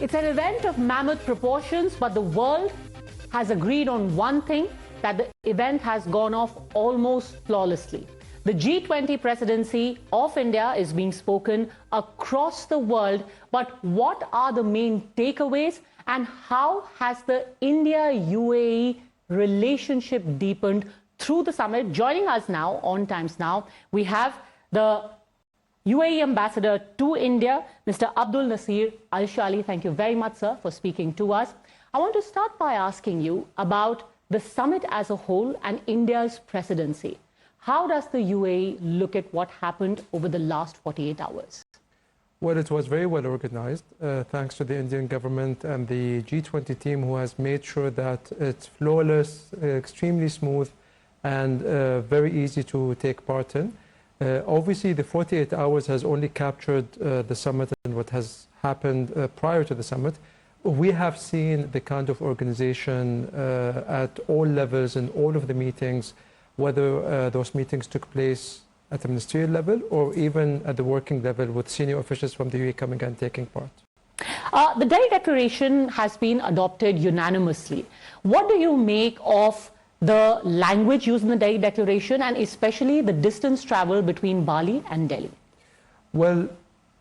It's an event of mammoth proportions, but the world has agreed on one thing, that the event has gone off almost flawlessly. The G20 presidency of India is being spoken across the world, but what are the main takeaways and how has the India-UAE relationship deepened through the summit? Joining us now on Times Now, we have the UAE Ambassador to India, Mr. Abdulnasser Alshaali. Thank you very much, sir, for speaking to us. I want to start by asking you about the summit as a whole and India's presidency. How does the UAE look at what happened over the last 48 hours? Well, it was very well organized, thanks to the Indian government and the G20 team, who has made sure that it's flawless, extremely smooth, and very easy to take part in. Obviously, the 48 hours has only captured the summit and what has happened prior to the summit. We have seen the kind of organization at all levels in all of the meetings, whether those meetings took place at the ministerial level or even at the working level with senior officials from the UAE coming and taking part. The Delhi Declaration has been adopted unanimously. What do you make of the language used in the Delhi Declaration and especially the distance travel between Bali and Delhi? Well,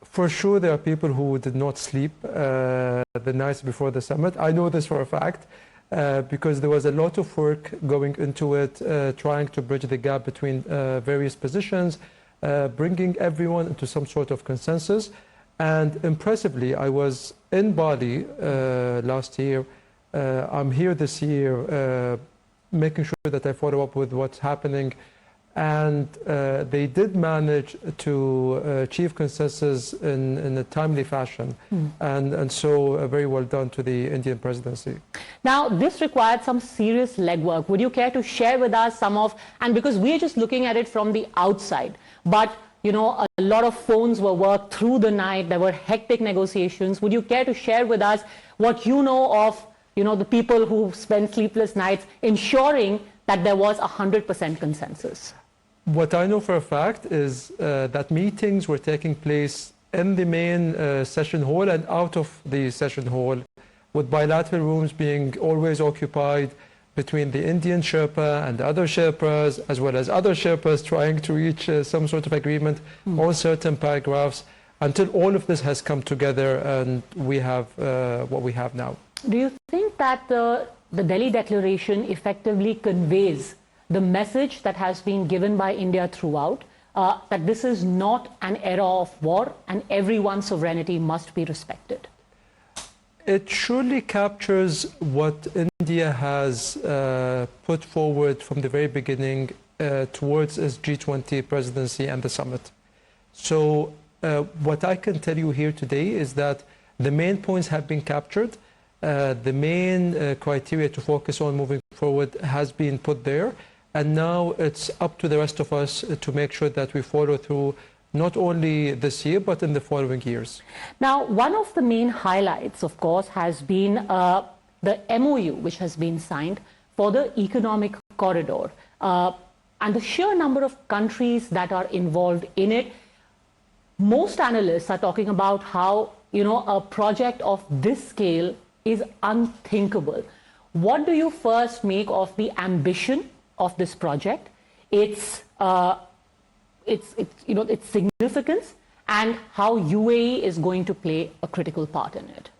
for sure there are people who did not sleep the nights before the summit. I know this for a fact. Because there was a lot of work going into it, trying to bridge the gap between various positions, bringing everyone into some sort of consensus. And impressively, I was in Bali last year. I'm here this year, making sure that I follow up with what's happening. And they did manage to achieve consensus in a timely fashion. And so very well done to the Indian presidency. Now, this required some serious legwork. Would you care to share with us some of, and because we're just looking at it from the outside, but you know, a lot of phones were worked through the night, there were hectic negotiations. Would you care to share with us what you know of, you know, the people who spent sleepless nights ensuring that there was 100% consensus? What I know for a fact is that meetings were taking place in the main session hall and out of the session hall, with bilateral rooms being always occupied between the Indian Sherpa and other Sherpas, as well as other Sherpas trying to reach some sort of agreement on certain paragraphs, until all of this has come together and we have what we have now. Do you think that the Delhi Declaration effectively conveys the message that has been given by India throughout, that this is not an era of war and everyone's sovereignty must be respected? It surely captures what India has put forward from the very beginning towards its G20 presidency and the summit. So what I can tell you here today is that the main points have been captured. The main criteria to focus on moving forward has been put there. And now it's up to the rest of us to make sure that we follow through not only this year, but in the following years. Now, one of the main highlights, of course, has been the MOU, which has been signed for the economic corridor. And the sheer number of countries that are involved in it. Most analysts are talking about how, you know, a project of this scale is unthinkable. What do you first make of the ambition of this project, its significance, and how UAE is going to play a critical part in it?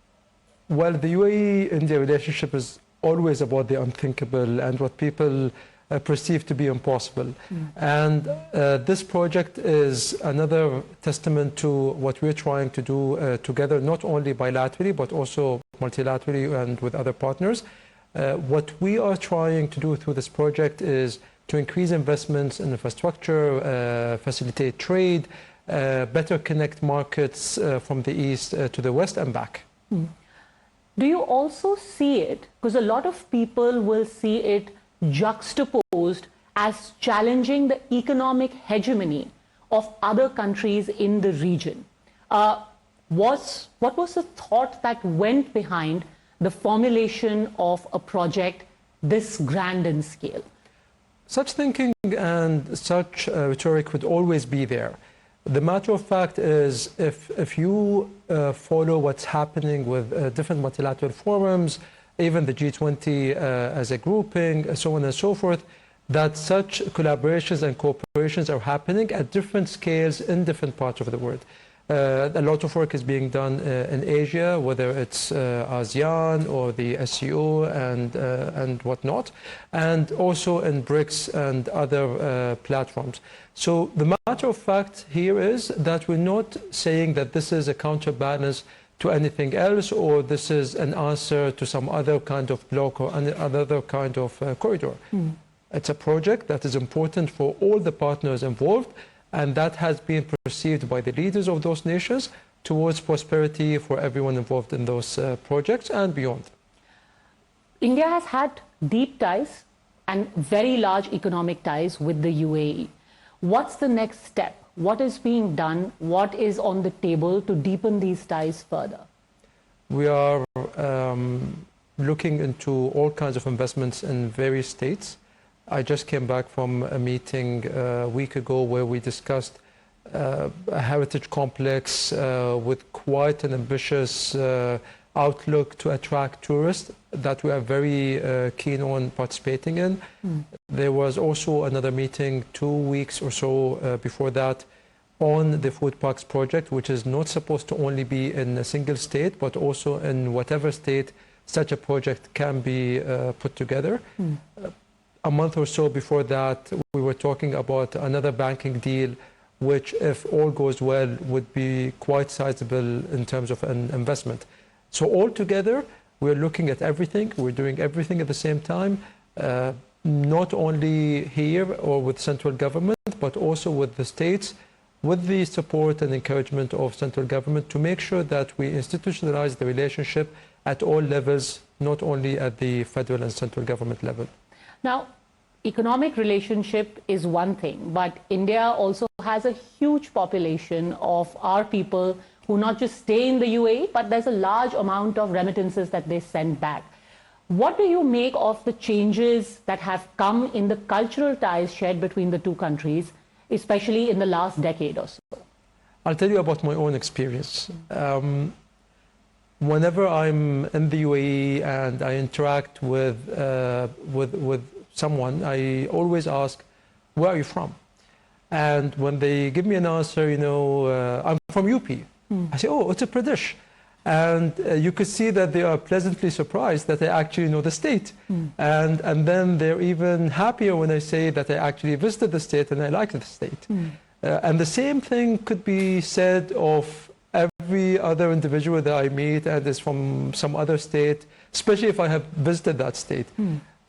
Well, the UAE-India relationship is always about the unthinkable and what people perceive to be impossible. And this project is another testament to what we're trying to do together, not only bilaterally, but also multilaterally and with other partners. What we are trying to do through this project is to increase investments in infrastructure, facilitate trade, better connect markets from the east to the west and back. Do you also see it, because a lot of people will see it juxtaposed as challenging the economic hegemony of other countries in the region? What was the thought that went behind the formulation of a project this grand in scale? Such thinking and such rhetoric would always be there. The matter of fact is, if you follow what's happening with different multilateral forums, even the G20 as a grouping, so on and so forth, that such collaborations and cooperations are happening at different scales in different parts of the world. A lot of work is being done in Asia, whether it's ASEAN or the SCO and whatnot, and also in BRICS and other platforms. So the matter of fact here is that we're not saying that this is a counterbalance to anything else, or this is an answer to some other kind of block or another kind of corridor. It's a project that is important for all the partners involved, and that has been perceived by the leaders of those nations towards prosperity for everyone involved in those projects and beyond. India has had deep ties and very large economic ties with the UAE. What's the next step? What is being done? What is on the table to deepen these ties further? We are looking into all kinds of investments in various states. I just came back from a meeting a week ago where we discussed a heritage complex with quite an ambitious outlook to attract tourists that we are very keen on participating in. There was also another meeting 2 weeks or so before that on the food parks project, which is not supposed to only be in a single state, but also in whatever state such a project can be put together. A month or so before that, we were talking about another banking deal, which, if all goes well, would be quite sizable in terms of an investment. So altogether, we're looking at everything. We're doing everything at the same time, not only here or with central government, but also with the states, with the support and encouragement of central government to make sure that we institutionalize the relationship at all levels, not only at the federal and central government level. Now, economic relationship is one thing, but India also has a huge population of our people who not just stay in the UAE, but there's a large amount of remittances that they send back. What do you make of the changes that have come in the cultural ties shared between the two countries, especially in the last decade or so? I'll tell you about my own experience. Whenever I'm in the UAE and I interact with someone, I always ask, where are you from? And when they give me an answer, I'm from UP. I say, oh, Uttar Pradesh. And you could see that they are pleasantly surprised that I actually know the state. And then they're even happier when I say that I actually visited the state and I like the state. And the same thing could be said of every other individual that I meet and is from some other state, especially if I have visited that state.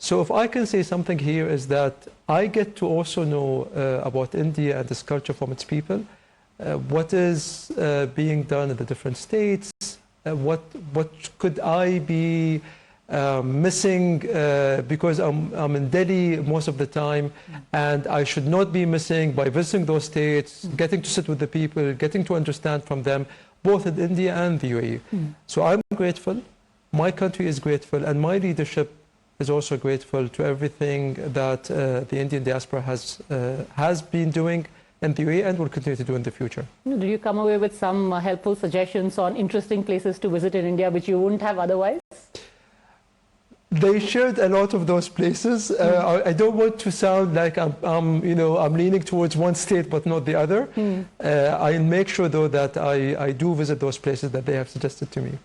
So if I can say something here is that I get to also know about India and this culture from its people, what is being done in the different states, what could I be missing because I'm in Delhi most of the time, and I should not be missing by visiting those states, getting to sit with the people, getting to understand from them, both in India and the UAE. So I'm grateful, my country is grateful, and my leadership is also grateful to everything that the Indian diaspora has been doing in the UAE and will continue to do in the future. Did you come away with some helpful suggestions on interesting places to visit in India which you wouldn't have otherwise? They shared a lot of those places. I don't want to sound like I'm leaning towards one state but not the other. I make sure though that I do visit those places that they have suggested to me.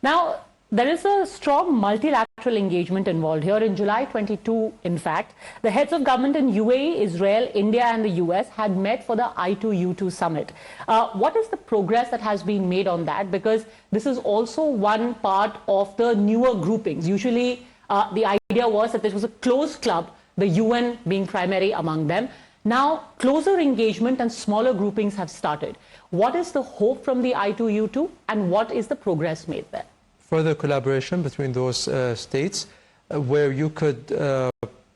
Now, there is a strong multilateral engagement involved here. In July 22, in fact, the heads of government in UAE, Israel, India and the US had met for the I2U2 Summit. What is the progress that has been made on that? Because this is also one part of the newer groupings. Usually, the idea was that this was a closed club, the UN being primary among them. Now, closer engagement and smaller groupings have started. What is the hope from the I2U2 and what is the progress made there? Further collaboration between those states where you could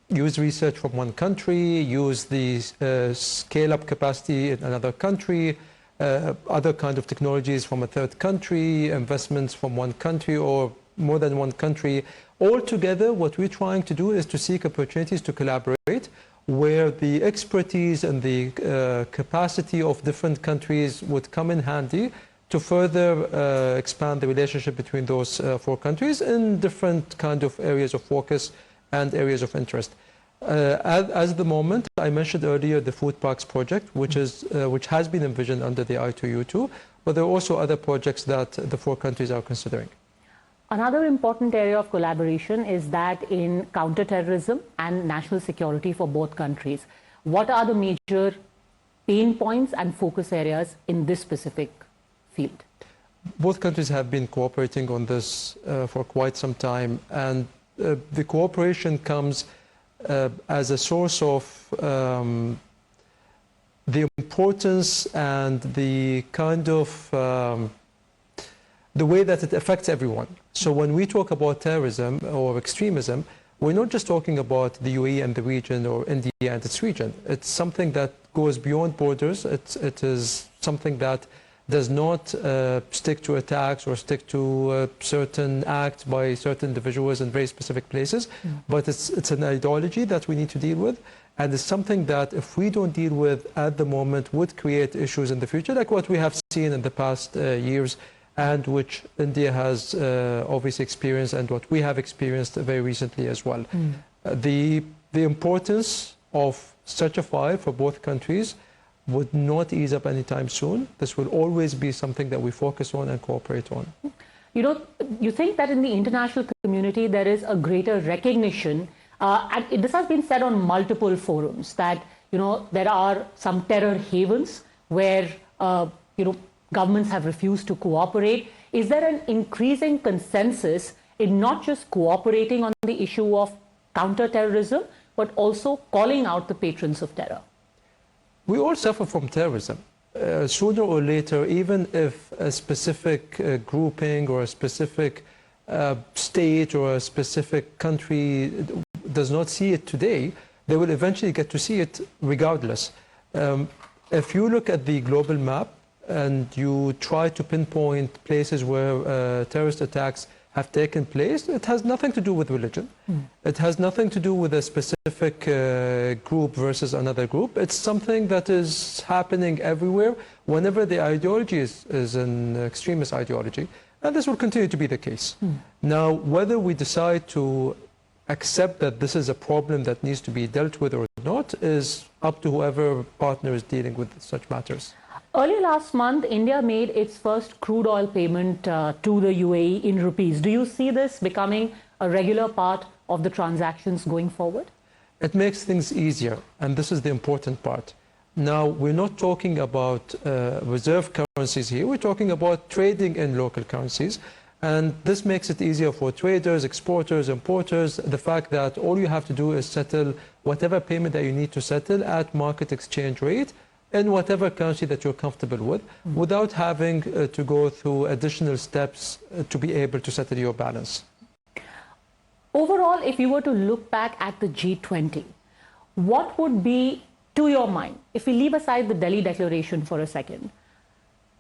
use research from one country, use the scale-up capacity in another country, other kind of technologies from a third country, investments from one country or more than one country. All together, what we're trying to do is to seek opportunities to collaborate where the expertise and the capacity of different countries would come in handy to further expand the relationship between those four countries in different kind of areas of focus and areas of interest. As the moment, I mentioned earlier the food parks project, which has been envisioned under the I2U2, but there are also other projects that the four countries are considering. Another important area of collaboration is that in counter-terrorism and national security for both countries. What are the major pain points and focus areas in this specific field? Both countries have been cooperating on this for quite some time, and the cooperation comes as a source of the importance and the kind of the way that it affects everyone. So when we talk about terrorism or extremism, we're not just talking about the UAE and the region or India and its region. It's something that goes beyond borders. It is something that does not stick to attacks or stick to certain acts by certain individuals in very specific places, but it's an ideology that we need to deal with, and it's something that if we don't deal with at the moment would create issues in the future, like what we have seen in the past years, and which India has obviously experienced and what we have experienced very recently as well. The importance of such a file for both countries would not ease up anytime soon. This will always be something that we focus on and cooperate on. You know, you think that in the international community there is a greater recognition, and this has been said on multiple forums, that, you know, there are some terror havens where, you know, governments have refused to cooperate. Is there an increasing consensus in not just cooperating on the issue of counter-terrorism, but also calling out the patrons of terror? We all suffer from terrorism. Sooner or later, even if a specific grouping or a specific state or a specific country does not see it today, they will eventually get to see it regardless. If you look at the global map and you try to pinpoint places where terrorist attacks have taken place, it has nothing to do with religion. It has nothing to do with a specific group versus another group. It's something that is happening everywhere whenever the ideology is an extremist ideology. And this will continue to be the case. Now, whether we decide to accept that this is a problem that needs to be dealt with or not is up to whoever partner is dealing with such matters. Early last month, India made its first crude oil payment to the UAE in rupees. Do you see this becoming a regular part of the transactions going forward? It makes things easier, and this is the important part. Now, we're not talking about reserve currencies here. We're talking about trading in local currencies. And this makes it easier for traders, exporters, importers. The fact that all you have to do is settle whatever payment that you need to settle at market exchange rate in whatever currency that you're comfortable with, without having to go through additional steps to be able to settle your balance. Overall, if you were to look back at the G20, what would be, to your mind, if we leave aside the Delhi Declaration for a second,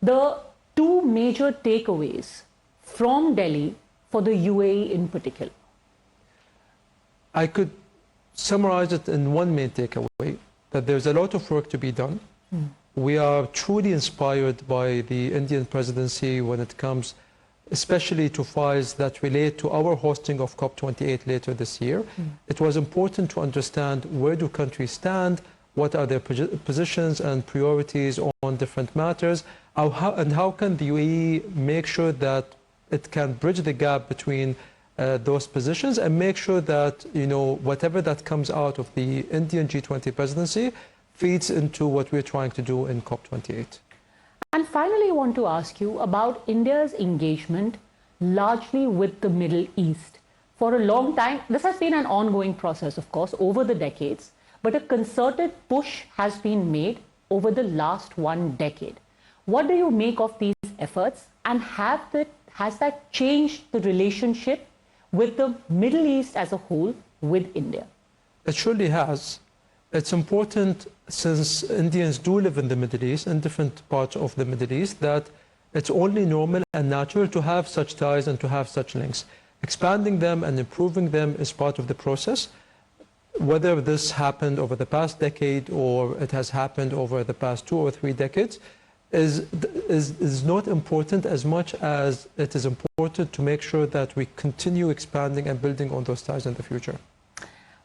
the two major takeaways from Delhi for the UAE in particular? I could summarize it in one main takeaway, that there's a lot of work to be done. We are truly inspired by the Indian presidency when it comes especially to files that relate to our hosting of COP28 later this year. It was important to understand where do countries stand, what are their positions and priorities on different matters, and how can the UAE make sure that it can bridge the gap between those positions and make sure that, you know, whatever that comes out of the Indian G20 presidency feeds into what we're trying to do in COP28. And finally, I want to ask you about India's engagement largely with the Middle East. For a long time, this has been an ongoing process, of course, over the decades, but a concerted push has been made over the last 1 decade. What do you make of these efforts, and has that changed the relationship with the Middle East as a whole with India? It surely has. It's important, since Indians do live in the Middle East, in different parts of the Middle East, that it's only normal and natural to have such ties and to have such links. Expanding them and improving them is part of the process. whether this happened over the past decade or it has happened over the past 2 or 3 decades is not important as much as it is important to make sure that we continue expanding and building on those ties in the future.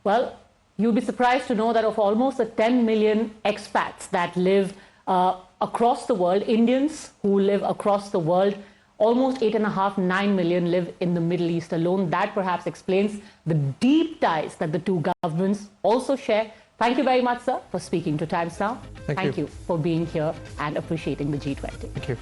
Well, you'll be surprised to know that of almost the 10 million expats that live across the world, Indians who live across the world, almost 8.5, 9 million live in the Middle East alone. That perhaps explains the deep ties that the two governments also share. Thank you very much, sir, for speaking to Times Now. Thank you for being here and appreciating the G20. Thank you.